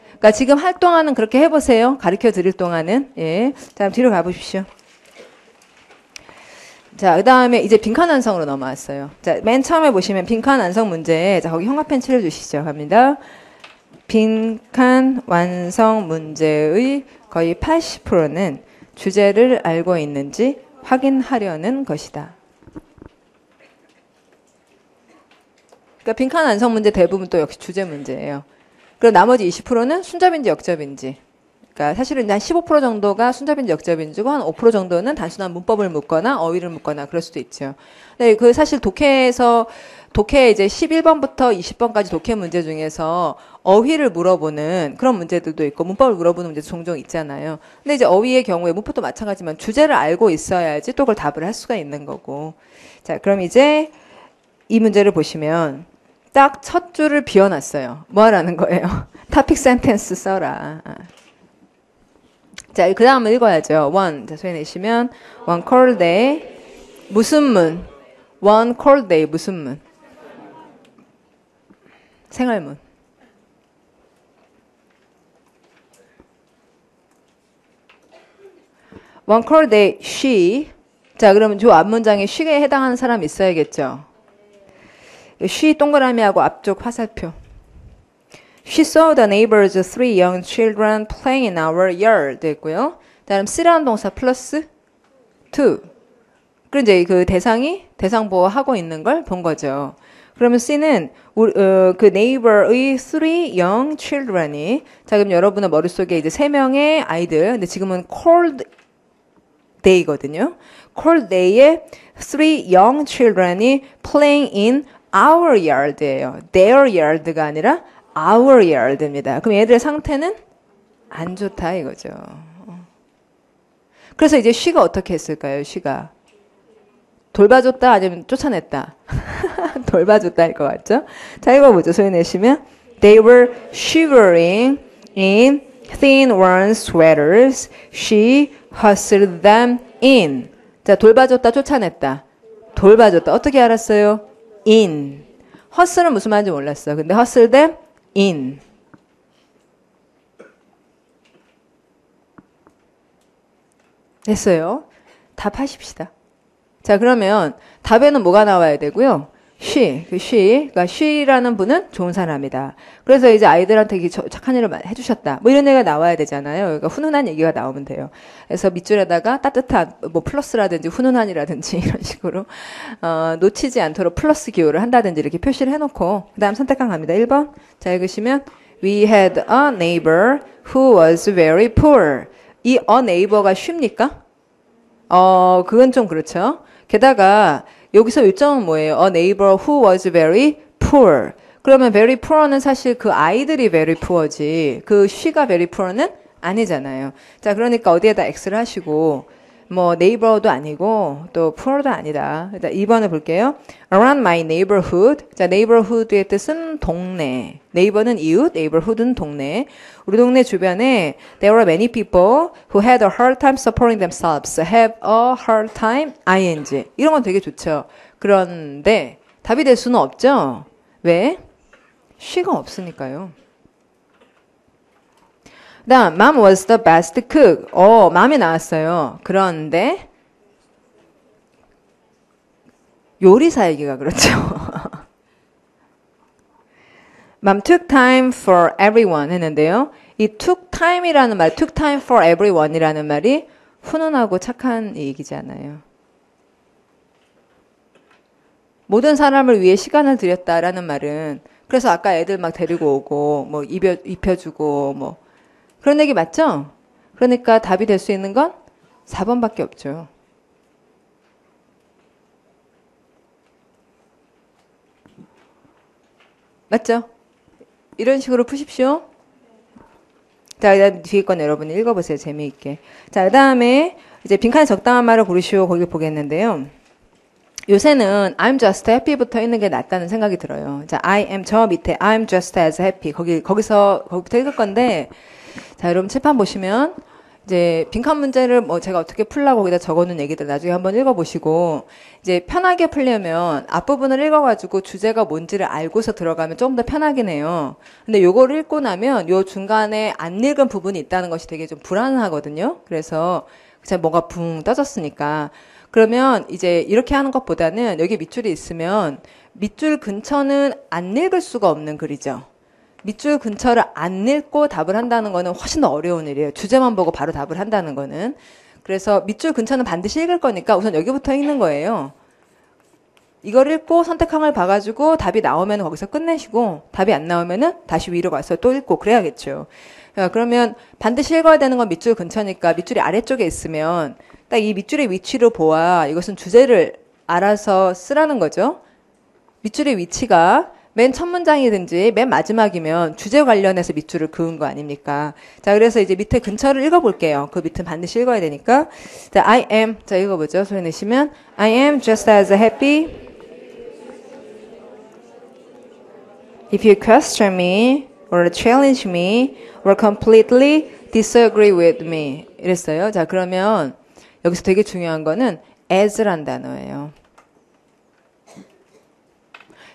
그러니까 지금 할 동안은 그렇게 해보세요. 가르쳐 드릴 동안은. 예. 자, 뒤로 가보십시오. 자, 그 다음에 이제 빈칸 완성으로 넘어왔어요. 자, 맨 처음에 보시면 빈칸 완성 문제. 자, 거기 형광펜 칠해주시죠. 갑니다. 빈칸 완성 문제의 거의 80%는 주제를 알고 있는지 확인하려는 것이다. 그러니까 빈칸 완성 문제 대부분 또 역시 주제 문제예요. 그럼 나머지 20%는 순접인지 역접인지. 그러니까 사실은 한 15% 정도가 순접인지 역접인지고 한 5% 정도는 단순한 문법을 묻거나 어휘를 묻거나 그럴 수도 있죠. 근데 그 사실 독해 이제 11번부터 20번까지 독해 문제 중에서 어휘를 물어보는 그런 문제들도 있고 문법을 물어보는 문제도 종종 있잖아요. 근데 이제 어휘의 경우에 문법도 마찬가지지만 주제를 알고 있어야지 또 그걸 답을 할 수가 있는 거고. 자, 그럼 이제 이 문제를 보시면 딱 첫 줄을 비워놨어요. 뭐 하라는 거예요? 토픽 센텐스 써라. 자, 그 다음을 읽어야죠. one. 자, 소리 내시면 one cold day. 무슨 문? one cold day. 무슨 문? 생활문. one cold day, she. 자, 그러면 저 앞문장에 she에 해당하는 사람 있어야겠죠? she 동그라미하고 앞쪽 화살표. She saw the neighbors' three young children playing in our yard. 됐고요. 다음 C라는 동사 플러스 to. 그럼 이제 그 대상 보호하고 있는 걸 본 거죠. 그러면 C는 그 neighbor의 three young children이 자 그럼 여러분의 머릿속에 이제 세 명의 아이들. 근데 지금은 cold day거든요. cold day에 three young children이 playing in our yard예요. their yard가 아니라 our yard입니다. 그럼 얘들의 상태는 안 좋다 이거죠. 그래서 이제 she가 어떻게 했을까요? she가 돌봐줬다 아니면 쫓아냈다? 돌봐줬다 할 것 같죠? 자 읽어보죠. 소리 내시면 They were shivering in thin worn sweaters. She hustled them in. 자 돌봐줬다 쫓아냈다. 돌봐줬다 어떻게 알았어요? in. hustle은 무슨 말인지 몰랐어. 근데 hustle them in. 됐어요. 답하십시다. 자, 그러면 답에는 뭐가 나와야 되고요? 그러니까 she라는 분은 좋은 사람이다. 그래서 이제 아이들한테 착한 일을 해주셨다. 뭐 이런 얘기가 나와야 되잖아요. 그러니까 훈훈한 얘기가 나오면 돼요. 그래서 밑줄에다가 따뜻한 뭐 플러스라든지 훈훈한이라든지 이런 식으로 놓치지 않도록 플러스 기호를 한다든지 이렇게 표시를 해놓고 그 다음 선택한 갑니다. 1번. 자, 읽으시면 We had a neighbor who was very poor. 이 a neighbor가 쉽니까? 그건 좀 그렇죠. 게다가 여기서 요점은 뭐예요? A neighbor who was very poor. 그러면 very poor는 사실 그 아이들이 very poor지 그 she가 very poor는 아니잖아요. 자, 그러니까 어디에다 X를 하시고 뭐 neighbor도 아니고 또 poor도 아니다. 자, 2번을 볼게요. Around my neighborhood. 자, neighborhood의 뜻은 동네. neighbor는 이웃, neighborhood은 동네. 우리 동네 주변에 there were many people who had a hard time supporting themselves. have a hard time, ing. 이런 건 되게 좋죠. 그런데 답이 될 수는 없죠. 왜? she가 없으니까요. 다음, mom was the best cook. mom이 나왔어요. 그런데 요리사 얘기가 그렇죠. Mom took time for everyone 했는데요. 이 took time이라는 말, took time for everyone이라는 말이 훈훈하고 착한 얘기잖아요. 모든 사람을 위해 시간을 들였다라는 말은 그래서 아까 애들 막 데리고 오고 뭐 입혀주고 뭐 그런 얘기 맞죠? 그러니까 답이 될 수 있는 건 4번밖에 없죠. 맞죠? 이런 식으로 푸십시오. 자, 그다음 뒤에 건 여러분이 읽어보세요. 재미있게. 자, 그 다음에 이제 빈칸에 적당한 말을 고르시오. 거기 보겠는데요. 요새는 I'm just happy부터 있는 게 낫다는 생각이 들어요. 자, I am 저 밑에 I'm just as happy 거기부터 읽을 건데 자, 여러분 칠판 보시면 이제 빈칸 문제를 뭐 제가 어떻게 풀라고 거기다 적어놓은 얘기들 나중에 한번 읽어보시고 이제 편하게 풀려면 앞부분을 읽어가지고 주제가 뭔지를 알고서 들어가면 조금 더 편하긴 해요. 근데 요거를 읽고 나면 요 중간에 안 읽은 부분이 있다는 것이 되게 좀 불안하거든요. 그래서 제가 뭐가 붕 떠졌으니까. 그러면 이제 이렇게 하는 것보다는 여기 밑줄이 있으면 밑줄 근처는 안 읽을 수가 없는 글이죠. 밑줄 근처를 안 읽고 답을 한다는 거는 훨씬 더 어려운 일이에요. 주제만 보고 바로 답을 한다는 거는. 그래서 밑줄 근처는 반드시 읽을 거니까 우선 여기부터 읽는 거예요. 이걸 읽고 선택항을 봐가지고 답이 나오면 거기서 끝내시고 답이 안 나오면은 다시 위로 가서 또 읽고 그래야겠죠. 그러면 반드시 읽어야 되는 건 밑줄 근처니까 밑줄이 아래쪽에 있으면 딱 이 밑줄의 위치로 보아 이것은 주제를 알아서 쓰라는 거죠. 밑줄의 위치가 맨 첫 문장이든지 맨 마지막이면 주제 관련해서 밑줄을 그은 거 아닙니까? 자, 그래서 이제 밑에 근처를 읽어볼게요. 그 밑은 반드시 읽어야 되니까. 자, I am. 자, 읽어보죠. 소리 내시면. I am just as happy if you question me or challenge me or completely disagree with me. 이랬어요. 자, 그러면 여기서 되게 중요한 거는 as란 단어예요.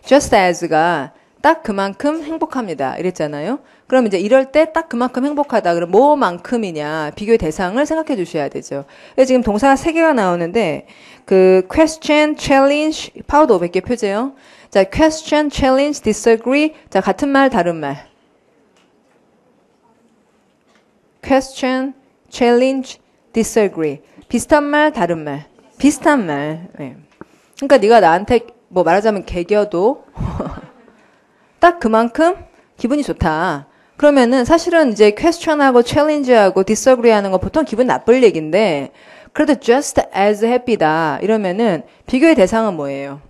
just as가 딱 그만큼 행복합니다. 이랬잖아요. 그럼 이제 이럴 때 딱 그만큼 행복하다. 그럼 뭐만큼이냐 비교의 대상을 생각해 주셔야 되죠. 지금 동사가 3개가 나오는데 그 question, challenge, 파워도 500개 표제요. 자, question, challenge, disagree. 자, 같은 말, 다른 말. question, challenge, disagree. 비슷한 말, 다른 말. 비슷한 말. 네. 그러니까 네가 나한테 뭐 말하자면 개겨도 딱 그만큼 기분이 좋다. 그러면은 사실은 이제 question하고 challenge하고 disagree하는 거 보통 기분 나쁠 얘기인데 그래도 just as happy다. 이러면은 비교의 대상은 뭐예요?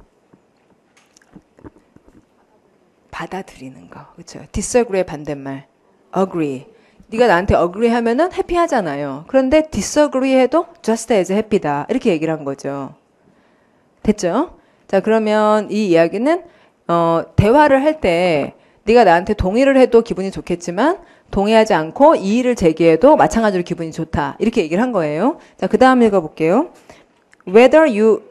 받아들이는 거. 그렇죠? disagree의 반대말 agree. 네가 나한테 agree 하면은 happy 하잖아요. 그런데 disagree 해도 just as happy다. 이렇게 얘기를 한 거죠. 됐죠? 자, 그러면 이 이야기는 대화를 할 때 네가 나한테 동의를 해도 기분이 좋겠지만 동의하지 않고 이의를 제기해도 마찬가지로 기분이 좋다. 이렇게 얘기를 한 거예요. 자, 그 다음 읽어볼게요. Whether you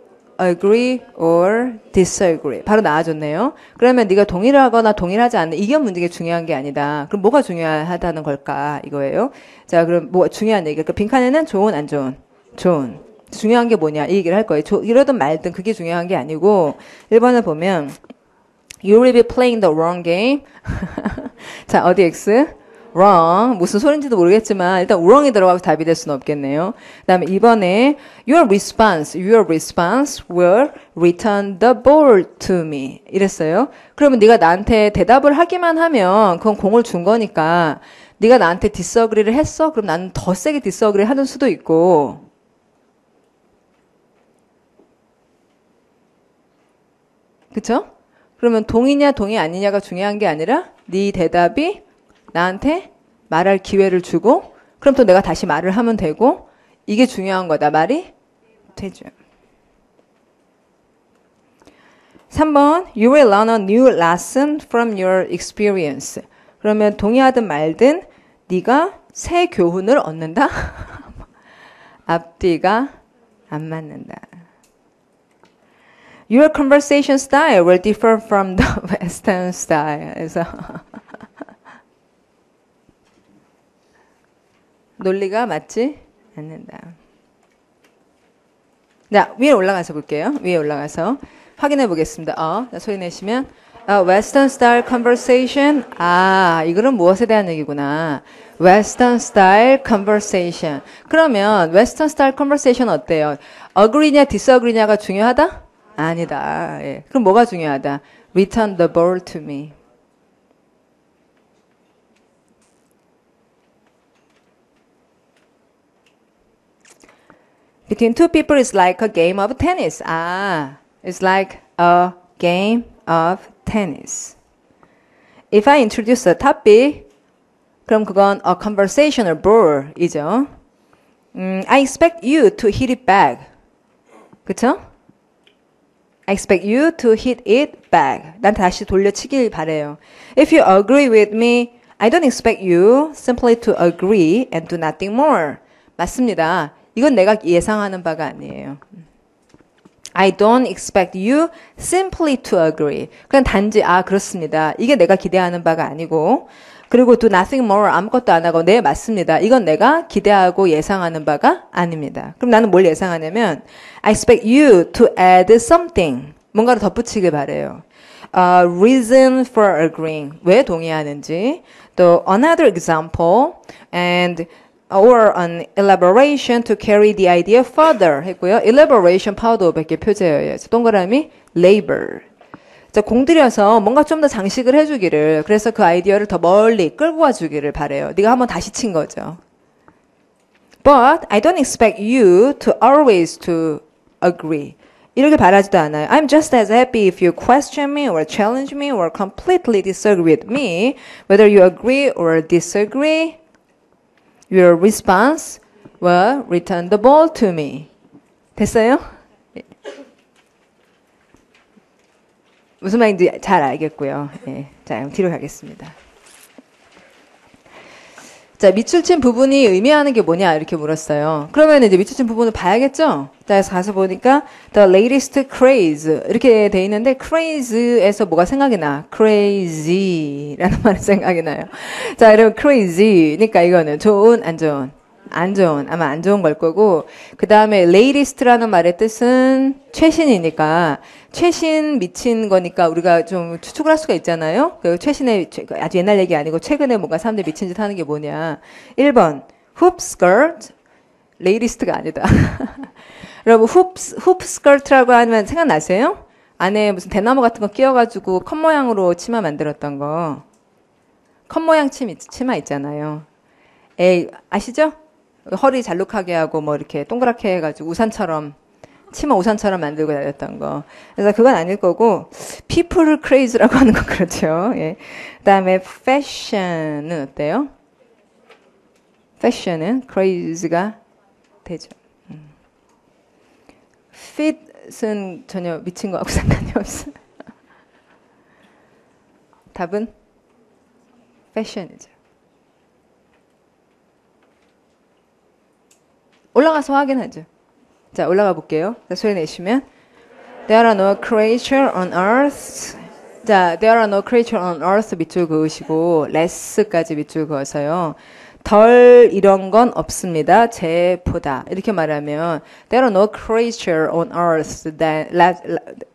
agree or disagree. 바로 나와줬네요. 그러면 네가 동의를 하거나 동의를 하지 않는 이견 문제가 중요한 게 아니다. 그럼 뭐가 중요하다는 걸까? 이거예요. 자, 그럼 뭐 중요한 얘기. 그러니까 빈칸에는 좋은, 안 좋은? 좋은. 중요한 게 뭐냐? 이 얘기를 할 거예요. 이러든 말든 그게 중요한 게 아니고 1번을 보면 You will be playing the wrong game. 자, 어디 X? wrong. 무슨 소린지도 모르겠지만 일단 wrong이 들어가서 답이 될 수는 없겠네요. 그 다음에 2번에 your response will return the ball to me. 이랬어요. 그러면 네가 나한테 대답을 하기만 하면 그건 공을 준 거니까 네가 나한테 disagree를 했어? 그럼 나는 더 세게 disagree 하는 수도 있고 그쵸? 그러면 동의냐 동의 아니냐가 중요한 게 아니라 네 대답이 나한테 말할 기회를 주고 그럼 또 내가 다시 말을 하면 되고 이게 중요한 거다. 말이 되죠. 3번 You will learn a new lesson from your experience. 그러면 동의하든 말든 네가 새 교훈을 얻는다. 앞뒤가 안 맞는다. Your conversation style will differ from the Western style. 그래서 논리가 맞지 않는다. 자, 위에 올라가서 볼게요. 위에 올라가서 확인해 보겠습니다. 자, 소리 내시면 Western style conversation. 이거는 무엇에 대한 얘기구나. Western style conversation. 그러면 Western style conversation 어때요? Agree냐 disagree냐가 중요하다? 아니다. 예. 그럼 뭐가 중요하다? Return the ball to me. Between two people is like a game of tennis. It's like a game of tennis. If I introduce a topic, 그럼 그건 a conversational ball이죠. I expect you to hit it back. 그쵸? I expect you to hit it back. 난 다시 돌려치길 바래요. If you agree with me, I don't expect you simply to agree and do nothing more. 맞습니다. 이건 내가 예상하는 바가 아니에요. I don't expect you simply to agree. 그냥 단지 그렇습니다. 이게 내가 기대하는 바가 아니고 그리고 do nothing more 아무것도 안 하고 네 맞습니다. 이건 내가 기대하고 예상하는 바가 아닙니다. 그럼 나는 뭘 예상하냐면 I expect you to add something. 뭔가를 덧붙이길 바래요. Reason for agreeing. 왜 동의하는지. 또 another example and or an elaboration to carry the idea further 했고요. elaboration 파워도 500개 표제예요. 동그라미 labor. 자, 공들여서 뭔가 좀 더 장식을 해주기를 그래서 그 아이디어를 더 멀리 끌고 와주기를 바래요. 네가 한번 다시 친 거죠. But I don't expect you to always to agree. 이렇게 바라지도 않아요. I'm just as happy if you question me or challenge me or completely disagree with me. Whether you agree or disagree, your response will return the ball to me. 됐어요? 무슨 말인지 잘 알겠고요. 예. 자, 그럼 뒤로 가겠습니다. 자, 밑줄친 부분이 의미하는 게 뭐냐 이렇게 물었어요. 그러면 이제 밑줄친 부분을 봐야겠죠? 자, 가서 보니까 the latest craze 이렇게 돼 있는데 craze에서 뭐가 생각이 나? crazy라는 말이 생각이 나요. 자, 여러분 crazy니까 이거는 좋은, 안 좋은? 안 좋은, 아마 안 좋은 걸 거고 그 다음에 latest라는 말의 뜻은 최신이니까 최신 미친 거니까 우리가 좀 추측을 할 수가 있잖아요. 그 최신의 아주 옛날 얘기 아니고 최근에 뭔가 사람들이 미친 짓 하는 게 뭐냐. 1번 hoop skirt latest가 아니다. 여러분 hoop skirt라고 하면 생각나세요? 안에 무슨 대나무 같은 거 끼워가지고 컵 모양으로 치마 만들었던 거. 컵 모양 치마 있잖아요. 아시죠? 허리 잘록하게 하고 뭐 이렇게 동그랗게 해가지고 우산처럼 치마 우산처럼 만들고 다녔던 거. 그래서 그건 아닐 거고 people craze라고 하는 건 그렇죠. 예. 그다음에 fashion은 어때요? fashion은 craze가 되죠. fit은 전혀 미친 거하고 상관이 없어요. 답은 fashion이죠. 올라가서 확인하죠. 자, 올라가 볼게요. 자, 소리 내시면 There are no creature on earth. 자, There are no creature on earth 밑줄 그으시고 less까지 밑줄 그어서요. 덜 이런 건 없습니다. 제보다 이렇게 말하면 There are no creature on earth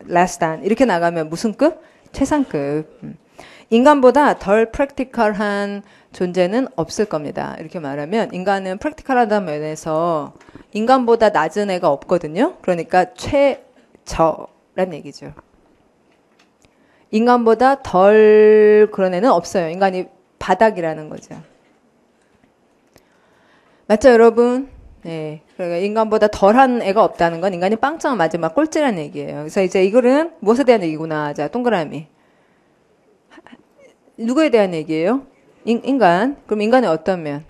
less than 이렇게 나가면 무슨 급? 최상급. 인간보다 덜 프랙티컬한 존재는 없을 겁니다. 이렇게 말하면 인간은 프랙티컬하다는 면에서 인간보다 낮은 애가 없거든요. 그러니까 최저란 얘기죠. 인간보다 덜 그런 애는 없어요. 인간이 바닥이라는 거죠. 맞죠, 여러분? 네. 그러니까 인간보다 덜한 애가 없다는 건 인간이 빵점 맞으면 꼴찌라는 얘기예요. 그래서 이제 이거는 무엇에 대한 얘기구나. 자, 동그라미. 누구에 대한 얘기예요? 인간. 그럼 인간의 어떤 면?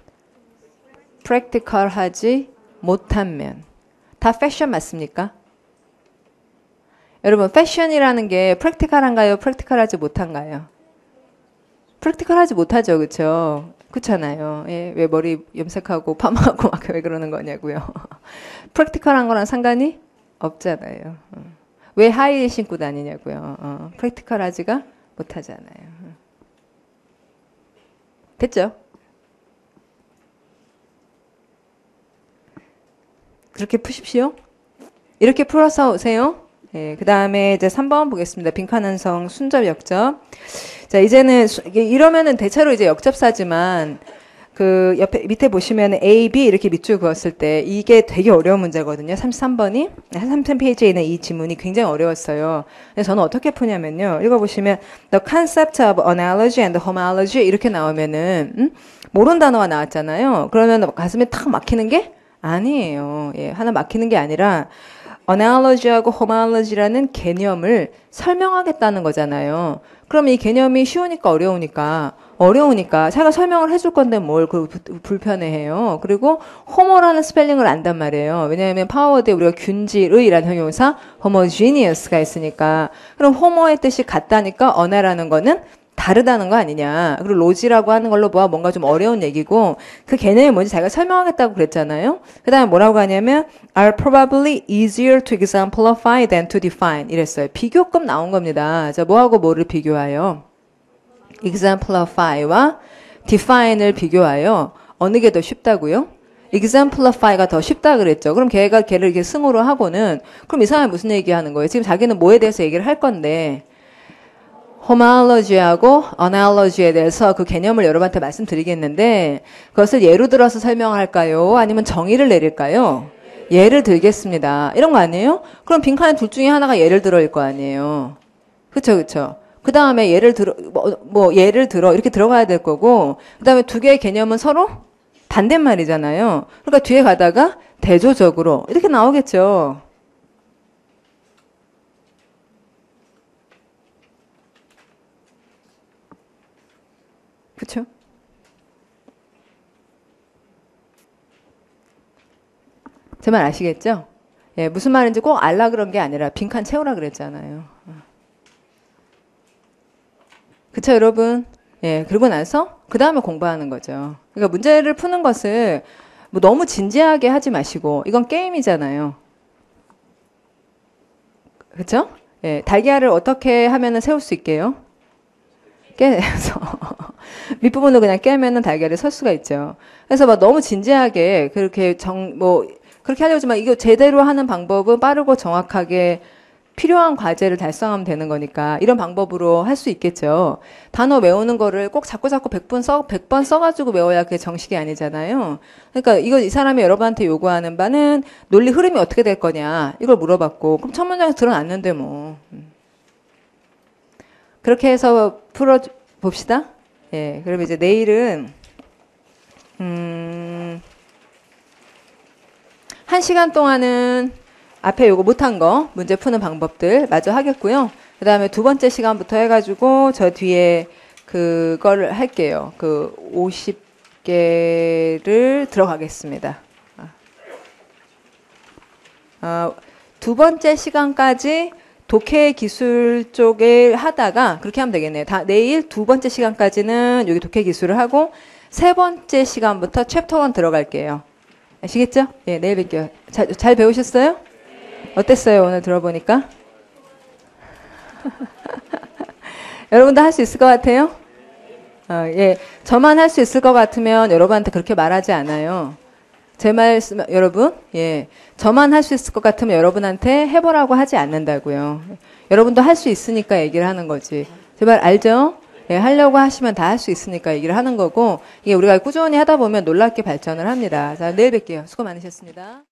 프랙티컬하지 못한 면. 다 패션 맞습니까? 여러분, 패션이라는 게 프랙티컬한가요? 프랙티컬하지 못한가요? 프랙티컬하지 못하죠, 그렇죠? 그렇잖아요. 예, 왜 머리 염색하고 파마하고 막 왜 그러는 거냐고요. 프랙티컬한 거랑 상관이 없잖아요. 왜 하이힐 신고 다니냐고요. 프랙티컬하지가 못하잖아요. 됐죠? 그렇게 푸십시오. 이렇게 풀어서 오세요. 예, 그 다음에 이제 3번 보겠습니다. 빈칸한성 순접 역접. 자, 이제는 이러면은 대체로 이제 역접사지만 그 옆에 밑에 보시면 A, B 이렇게 밑줄 그었을 때 이게 되게 어려운 문제거든요. 33번이 33페이지에 있는 이 지문이 굉장히 어려웠어요. 그래서 저는 어떻게 푸냐면요. 읽어보시면 The concept of analogy and homology 이렇게 나오면은 모르는 단어가 나왔잖아요. 그러면 가슴에 탁 막히는 게 아니에요. 예, 하나 막히는 게 아니라 analogy하고 homology라는 개념을 설명하겠다는 거잖아요. 그럼 이 개념이 쉬우니까 어려우니까 자기가 설명을 해줄 건데 뭘 불편해해요. 그리고 homo라는 스펠링을 안단 말이에요. 왜냐하면 파워워드에 우리가 균질의라는 형용사 homogeneous가 있으니까. 그럼 homo의 뜻이 같다니까 언어라는 거는 다르다는 거 아니냐. 그리고 로지라고 하는 걸로 뭔가 좀 어려운 얘기고 그 개념이 뭔지 자기가 설명하겠다고 그랬잖아요. 그 다음에 뭐라고 하냐면 are probably easier to exemplify than to define 이랬어요. 비교급 나온 겁니다. 자, 뭐하고 뭐를 비교하여? exemplify와 define을 비교하여 어느 게 더 쉽다고요? exemplify가 더 쉽다 그랬죠. 그럼 걔를 이렇게 승으로 하고는 그럼 이 사람이 무슨 얘기하는 거예요? 지금 자기는 뭐에 대해서 얘기를 할 건데 homology하고 analogy에 대해서 그 개념을 여러분한테 말씀드리겠는데 그것을 예로 들어서 설명을 할까요? 아니면 정의를 내릴까요? 예를 들겠습니다. 이런 거 아니에요? 그럼 빈칸에 둘 중에 하나가 예를 들어일 거 아니에요. 그쵸, 그쵸. 그 다음에 예를 들어, 예를 들어, 이렇게 들어가야 될 거고, 그 다음에 두 개의 개념은 서로 반대말이잖아요. 그러니까 뒤에 가다가 대조적으로, 이렇게 나오겠죠. 그쵸? 제 말 아시겠죠? 예, 무슨 말인지 꼭 알라 그런 게 아니라 빈칸 채우라 그랬잖아요. 그쵸, 여러분? 예, 그러고 나서 그 다음에 공부하는 거죠. 그러니까 문제를 푸는 것을 뭐 너무 진지하게 하지 마시고 이건 게임이잖아요. 그쵸? 예, 달걀을 어떻게 하면은 세울 수 있게요? 깨서 밑부분을 그냥 깨면은 달걀이 설 수가 있죠. 그래서 막 너무 진지하게 그렇게 그렇게 하려지만 이거 제대로 하는 방법은 빠르고 정확하게 필요한 과제를 달성하면 되는 거니까 이런 방법으로 할 수 있겠죠. 단어 외우는 거를 꼭 자꾸 100번 써가지고 외워야 그게 정식이 아니잖아요. 그러니까 이 사람이 여러분한테 요구하는 바는 논리 흐름이 어떻게 될 거냐 이걸 물어봤고 그럼 첫 문장에서 드러났는데 뭐. 그렇게 해서 풀어봅시다. 예, 그럼 이제 내일은 1시간 동안은 앞에 요거 못한 거 문제 푸는 방법들 마저 하겠고요. 그 다음에 두 번째 시간부터 해가지고 저 뒤에 그걸 할게요. 그 50개를 들어가겠습니다. 두 번째 시간까지 독해 기술 쪽에 하다가 그렇게 하면 되겠네요. 내일 두 번째 시간까지는 여기 독해 기술을 하고 세 번째 시간부터 챕터 1 들어갈게요. 아시겠죠? 예, 내일 뵐게요. 잘 배우셨어요? 어땠어요? 오늘 들어보니까? 여러분도 할 수 있을 것 같아요? 예. 저만 할 수 있을 것 같으면 여러분한테 그렇게 말하지 않아요. 제 말씀, 여러분, 예. 저만 할 수 있을 것 같으면 여러분한테 해보라고 하지 않는다고요. 여러분도 할 수 있으니까 얘기를 하는 거지. 제 말 알죠? 예, 하려고 하시면 다 할 수 있으니까 얘기를 하는 거고, 이게 우리가 꾸준히 하다 보면 놀랍게 발전을 합니다. 자, 내일 뵐게요. 수고 많으셨습니다.